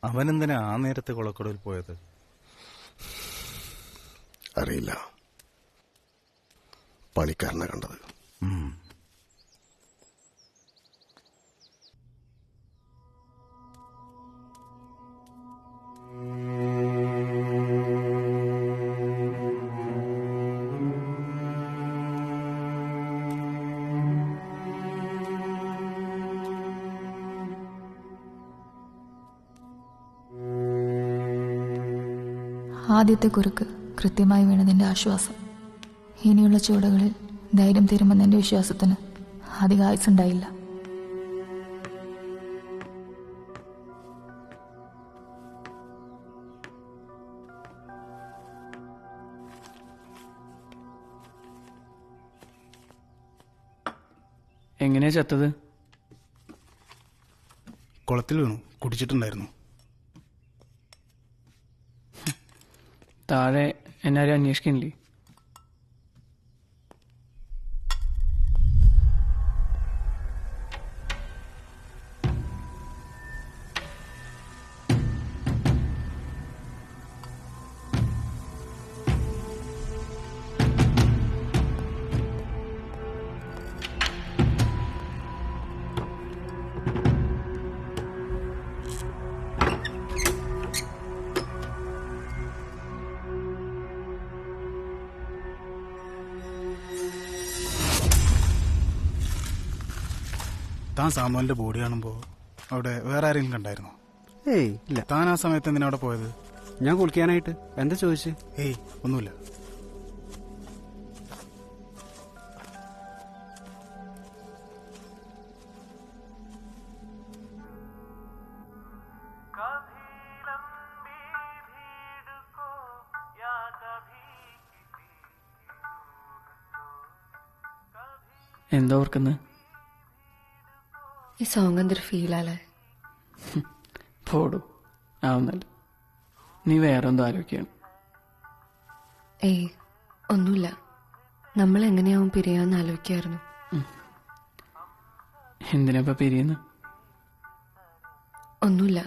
അവനെന്തിനാ ആ നേരത്തെ കുളക്കടവിൽ പോയത്? അറിയില്ല. പണിക്കാരനെ കണ്ടത്. ആദ്യത്തെ കുറുക്ക് കൃത്യമായി വീണതിൻ്റെ ആശ്വാസം. ഇനിയുള്ള ചുവടുകളിൽ ധൈര്യം തീരുമെന്നെൻ്റെ വിശ്വാസത്തിന് അധിക ആയുസുണ്ടായില്ല. എങ്ങനെയാ ചത്തത്? കുളത്തിൽ വീണു. കുടിച്ചിട്ടുണ്ടായിരുന്നു. താഴെ എന്നാരും അന്വേഷിക്കണില്ലേ? താൻ സാമുവലിന്റെ ബോഡി കാണുമ്പോ അവിടെ വേറെ ആരെങ്കിലും കണ്ടായിരുന്നോ? ഏയ് ഇല്ല. താൻ ആ സമയത്ത് എന്തിനാ അവിടെ പോയത്? ഞാൻ കുളിക്കാനായിട്ട്. എന്താ ചോദിച്ചേ? ഏയ് ഒന്നുമില്ല. എന്താ ഓർക്കുന്നത്? ഈ സോങ് എന്തൊരു ഫീലാലേ. പോടൂ, ആവുന്നല്ല. നീ വേറെ എന്തോ ആലോചിക്കുകയാണ്. ഏയ് ഒന്നുമില്ല. നമ്മൾ എങ്ങനെയാവും പിരിയാന്ന് ആലോചിക്കായിരുന്നു. എന്തിനാ പിരിയുന്നു? ഒന്നുമില്ല,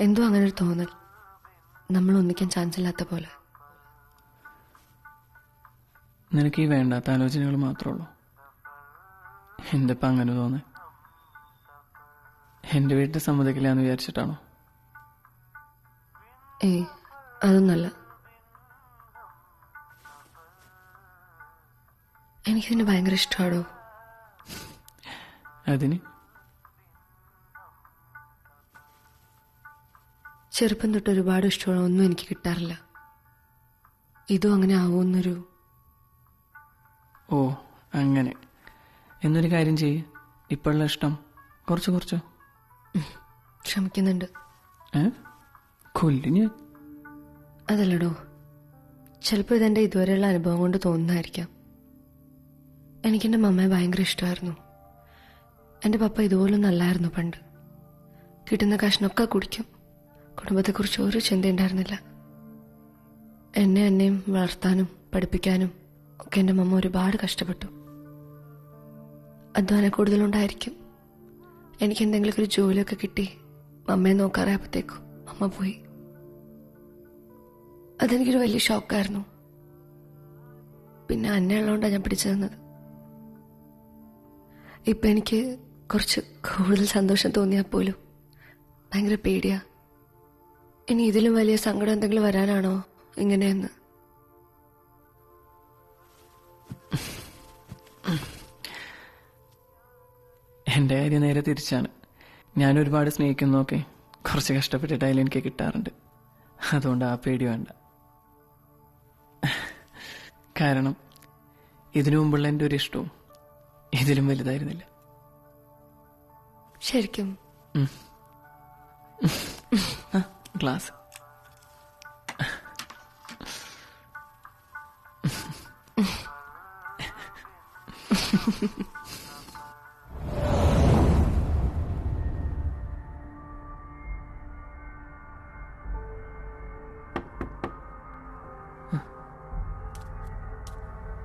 എന്തോ അങ്ങനെ ഒരു തോന്നൽ. നമ്മൾ ഒന്നിക്കാൻ ചാൻസ് ഇല്ലാത്ത പോലെ. നിനക്ക് ഈ വേണ്ടാത്ത ആലോചനകൾ മാത്രമേ ഉള്ളൂ. എന്തിപ്പോ അങ്ങനെ തോന്നേ? എന്റെ വീട്ടിൽ സമ്മതിക്കില്ല എന്ന് വിചാരിച്ചിട്ടാണോ? ഏയ് അതൊന്നല്ല. എനിക്കിതിന് ഭയങ്കര ഇഷ്ടമാണോ. അതിന് ചെറുപ്പം തൊട്ട് ഒരുപാട് ഇഷ്ടമുള്ള ഒന്നും എനിക്ക് കിട്ടാറില്ല. ഇതും അങ്ങനെ ആവുമെന്നൊരു. ഓ അങ്ങനെ. എന്നൊരു കാര്യം ചെയ്യ്, ഇപ്പോഴുള്ള ഇഷ്ടം കുറച്ച് കുറച്ചോ. ശ്രമിക്കുന്നുണ്ട്. കൊല്ലിന് അതല്ലടോ, ചിലപ്പോൾ ഇതെൻ്റെ ഇതുവരെയുള്ള അനുഭവം കൊണ്ട് തോന്നുന്നതായിരിക്കാം. എനിക്കെൻ്റെ മമ്മയെ ഭയങ്കര ഇഷ്ടമായിരുന്നു. എൻ്റെ പപ്പ ഇതുപോലൊന്നും അല്ലായിരുന്നു പണ്ട്. കിട്ടുന്ന കഷ്ണമൊക്കെ കുടിക്കും. കുടുംബത്തെക്കുറിച്ച് ഒരു ചിന്ത ഉണ്ടായിരുന്നില്ല. എന്നെയും വളർത്താനും പഠിപ്പിക്കാനും ഒക്കെ എൻ്റെ മമ്മ ഒരുപാട് കഷ്ടപ്പെട്ടു. അധ്വാനം കൂടുതലുണ്ടായിരിക്കും. എനിക്ക് എന്തെങ്കിലുമൊക്കെ ഒരു ജോലിയൊക്കെ കിട്ടി മമ്മയെ നോക്കാറായപ്പോഴത്തേക്കും അമ്മ പോയി. അതെനിക്കൊരു വലിയ ഷോക്കായിരുന്നു. പിന്നെ അന്നെ ഉള്ളതുകൊണ്ടാണ് ഞാൻ പിടിച്ചു തന്നത്. ഇപ്പം എനിക്ക് കുറച്ച് കൂടുതൽ സന്തോഷം തോന്നിയാൽ പോലും ഭയങ്കര പേടിയാ. ഇനി ഇതിലും വലിയ സങ്കടം എന്തെങ്കിലും വരാനാണോ ഇങ്ങനെയെന്ന്. എൻ്റെ കാര്യം നേരെ തിരിച്ചാണ്. ഞാൻ ഒരുപാട് സ്നേഹിക്കുന്നതൊക്കെ കുറച്ച് കഷ്ടപ്പെട്ടിട്ടായാലും എനിക്ക് കിട്ടാറുണ്ട്. അതുകൊണ്ട് ആ പേടി വേണ്ട. കാരണം ഇതിനു മുമ്പുള്ള എൻ്റെ ഒരു ഇഷ്ടവും ഇതിലും വലുതായിരുന്നില്ല. ശരിക്കും ഗ്ലാസ്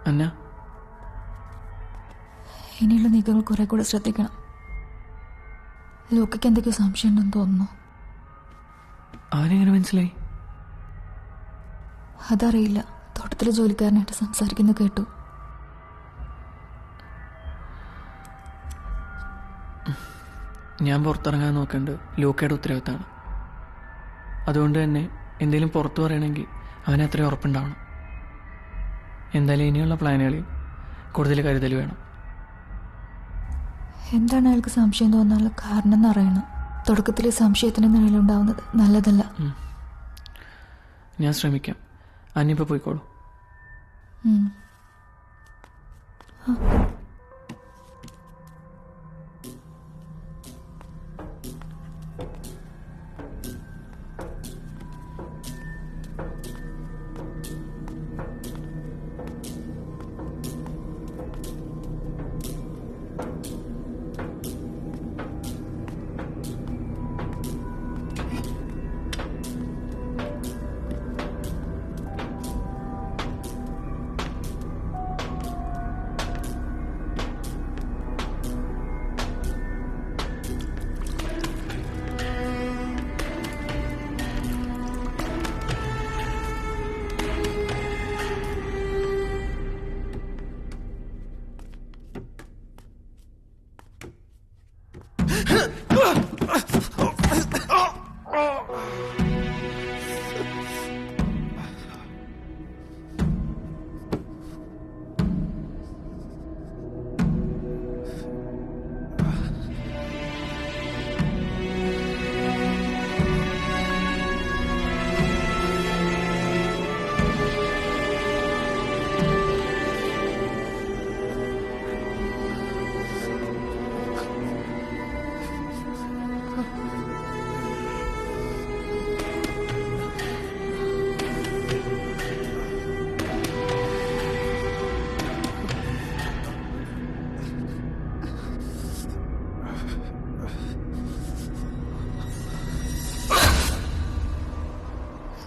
അന്ന, ഇനിയുള്ള നീക്കങ്ങൾ കുറെ കൂടെ ശ്രദ്ധിക്കണം. ലോക്കയ്ക്ക് എന്തൊക്കെയോ സംശയം ഉണ്ടെന്ന് തോന്നുന്നു. അവനെങ്ങനെ മനസ്സിലായി? അതറിയില്ല. തോട്ടത്തിലെ ജോലിക്കാരനായിട്ട് സംസാരിക്കുന്നു കേട്ടു. ഞാൻ പുറത്തിറങ്ങാൻ നോക്കേണ്ടത് ലൂക്കയുടെ ഉത്തരവാദിത്തമാണ്. അതുകൊണ്ട് തന്നെ എന്തെങ്കിലും പുറത്തു പറയണമെങ്കിൽ അവന് അത്രയും ഉറപ്പുണ്ടാവണം. എന്തായാലും ഇനിയുള്ള പ്ലാനുകളിൽ കൂടുതൽ കരുതൽ വേണം. എന്താണ് അയാൾക്ക് സംശയം തോന്നാനുള്ള കാരണം എന്നറിയണം. തുടക്കത്തിൽ സംശയത്തിന് നിലയിലുണ്ടാവുന്നത് നല്ലതല്ല. ഞാൻ ശ്രമിക്കാം. അന്നിപ്പോൾ പോയിക്കോളൂ.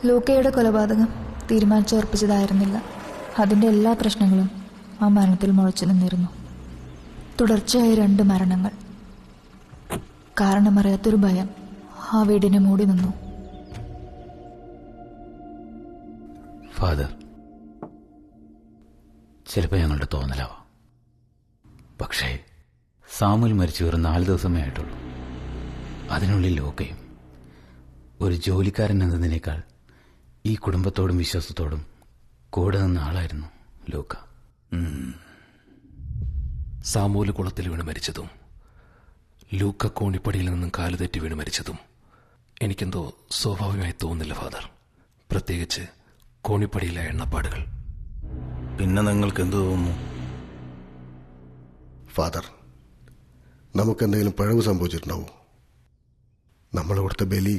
ലൂക്കയുടെ കൊലപാതകം തീരുമാനിച്ചുറപ്പിച്ചതായിരുന്നില്ല. അതിൻ്റെ എല്ലാ പ്രശ്നങ്ങളും ആ മരണത്തിൽ മുളച്ചു നിന്നിരുന്നു. തുടർച്ചയായ 2 മരണങ്ങൾ. കാരണമറിയാത്തൊരു ഭയം ആ വീടിനെ മൂടി നിന്നു. ഫാദർ, ചിലപ്പോൾ ഞങ്ങളുടെ തോന്നലാവാം. പക്ഷേ സാമുൽ മരിച്ചു വെറും 4 ദിവസമേ ആയിട്ടുള്ളൂ. അതിനുള്ളിൽ ലൂക്കയും. ഒരു ജോലിക്കാരൻ എന്നതിനേക്കാൾ ഈ കുടുംബത്തോടും വിശ്വാസത്തോടും കൂടെ നിന്ന ആളായിരുന്നു ലൂക്ക. സാമൂല് കുളത്തിൽ വീണ് മരിച്ചതും ലൂക്ക കോണിപ്പടിയിൽ നിന്നും കാലുതെറ്റി വീണ് മരിച്ചതും എനിക്കെന്തോ സ്വാഭാവികമായി തോന്നുന്നില്ല ഫാദർ. പ്രത്യേകിച്ച് കോണിപ്പടിയിലെ എണ്ണപ്പാടുകൾ. പിന്നെ നിങ്ങൾക്ക് എന്ത് തോന്നുന്നു? ഫാദർ, നമുക്കെന്തെങ്കിലും പിഴവ് സംഭവിച്ചിട്ടുണ്ടാവോ? നമ്മൾ കൊടുത്ത ബലി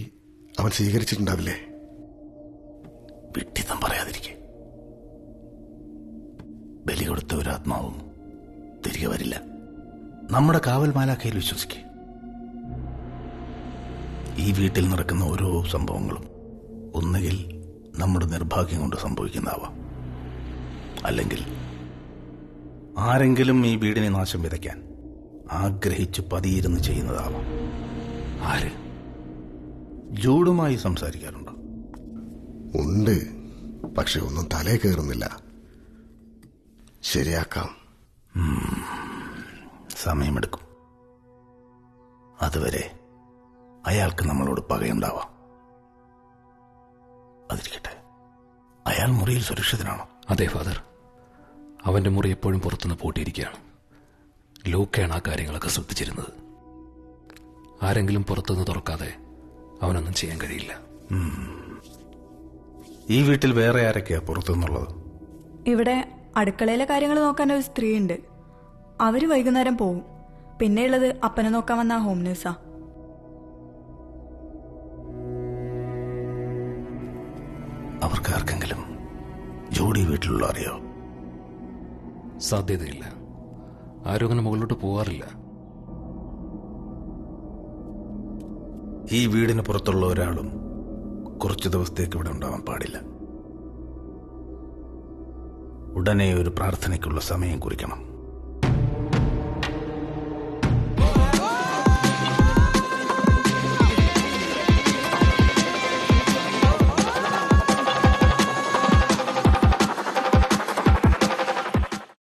അവൻ സ്വീകരിച്ചിട്ടുണ്ടാവില്ലേ? വിട്ടിത്തം പറയാതിരിക്കെ. ബലി കൊടുത്ത ഒരു ആത്മാവും തിരികെ വരില്ല. നമ്മുടെ കാവൽ മാലാഖയിൽ വിശ്വസിക്കേ. ഈ വീട്ടിൽ നടക്കുന്ന ഓരോ സംഭവങ്ങളും ഒന്നുകിൽ നമ്മുടെ നിർഭാഗ്യം കൊണ്ട് സംഭവിക്കുന്നതാവാം, അല്ലെങ്കിൽ ആരെങ്കിലും ഈ വീടിനെ നാശം വിതയ്ക്കാൻ ആഗ്രഹിച്ചു പതിയിരുന്ന് ചെയ്യുന്നതാവാം. ആര്? ജൂഡുമായി സംസാരിക്കാറുണ്ടോ? ഉണ്ട്, പക്ഷെ ഒന്നും തലേ കയറുന്നില്ല. ശരിയാക്കാം. സമയമെടുക്കും. അതുവരെ അയാൾക്ക് നമ്മളോട് പകയുണ്ടാവാം. അതിരിക്കട്ടെ, അയാൾ മുറിയിൽ സുരക്ഷിതനാണോ? അതെ ഫാദർ, അവന്റെ മുറി എപ്പോഴും പുറത്തുനിന്ന് പൂട്ടിയിരിക്കുകയാണ്. ലൂക്കയാണ് ആ കാര്യങ്ങളൊക്കെ ശ്രദ്ധിച്ചിരുന്നത്. ആരെങ്കിലും പുറത്തുനിന്ന് തുറക്കാതെ അവനൊന്നും ചെയ്യാൻ കഴിയില്ല. ഈ വീട്ടിൽ വേറെ ആരൊക്കെയാ പുറത്തുനിന്നുള്ളത്? ഇവിടെ അടുക്കളയിലെ കാര്യങ്ങൾ നോക്കാൻ ഒരു സ്ത്രീ ഉണ്ട്. അവര് വൈകുന്നേരം പോവും. പിന്നെയുള്ളത് അപ്പനെ നോക്കാൻ വന്ന ഹോം നേഴ്സാ. അവർക്ക് ആർക്കെങ്കിലും ജോഡി വീട്ടിലുള്ള അറിയോ? സാധ്യതയില്ല. ആരും അങ്ങനെ മുകളിലോട്ട് പോവാറില്ല. ഈ വീടിന് പുറത്തുള്ള ഒരാളും കുറച്ചു ദിവസത്തേക്ക് ഇവിടെ ഉണ്ടാവാൻ പാടില്ല. ഉടനെ ഒരു പ്രാർത്ഥനയ്ക്കുള്ള സമയം കുറിക്കണം.